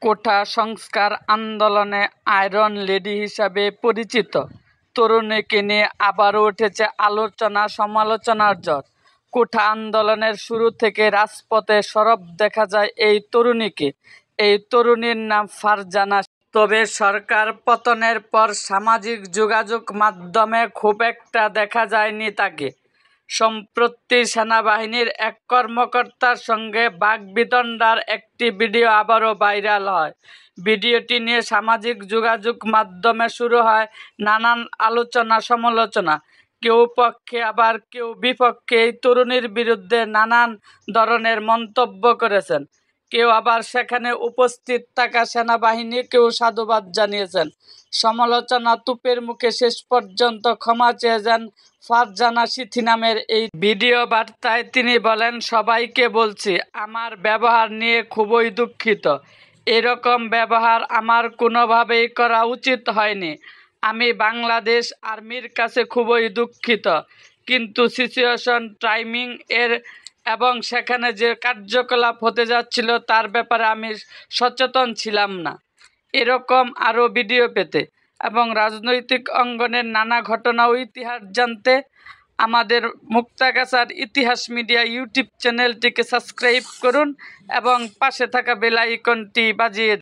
কোটা সংস্কার আন্দোলনে iron lady হিসাবে পরিচিত তরুণীকে নিয়ে আবারও উঠেছে আলোচনা-সমালোচনার ঝড়। কোটা আন্দোলনের শুরু থেকে রাজপথে সরব দেখা যায় এই তরুণীকে। এই তরুণীর নাম ফারজানা। তবে সরকার পতনের পর সামাজিক যোগাযোগ মাধ্যমে খুব একটা দেখা যায়নি তাকে। সম্প্রতি সেনাবাহিনীর এক কর্মকর্তার সঙ্গে বাকবিতণ্ডার একটি ভিডিও আবারও ভাইরাল হয়। ভিডিওটি নিয়ে সামাজিক যোগাযোগ মাধ্যমে শুরু হয় নানান আলোচনা-সমালোচনা। কেউ পক্ষে আবার কেউ বিপক্ষে এই তরুণীর বিরুদ্ধে নানান ধরনের মন্তব্য করেছেন। কেউ আবার সেখানে উপস্থিত থাকা সেনাবাহিনীকেও সাধুবাদ জানিয়েছেন। সমালোচনা তুপের মুখে শেষ পর্যন্ত ক্ষমা চেয়ে যান ফারজানা সিথি নামের এই ভিডিও বার্তায় তিনি বলেন, সবাইকে বলছি, আমার ব্যবহার নিয়ে খুবই দুঃখিত। এরকম ব্যবহার আমার কোনোভাবেই করা উচিত হয়নি। আমি বাংলাদেশ আর্মির কাছে খুবই দুঃখিত। কিন্তু সিচুয়েশন, টাইমিং এবং সেখানে যে কার্যকলাপ হতে যাচ্ছিল তার ব্যাপারে আমি সচেতন ছিলাম না। এরকম আরও ভিডিও পেতে এবং রাজনৈতিক অঙ্গনের নানা ঘটনা ও ইতিহাস জানতে আমাদের মুক্তাগাছার ইতিহাস মিডিয়া ইউটিউব চ্যানেলটিকে সাবস্ক্রাইব করুন এবং পাশে থাকা বেল আইকনটি বাজিয়ে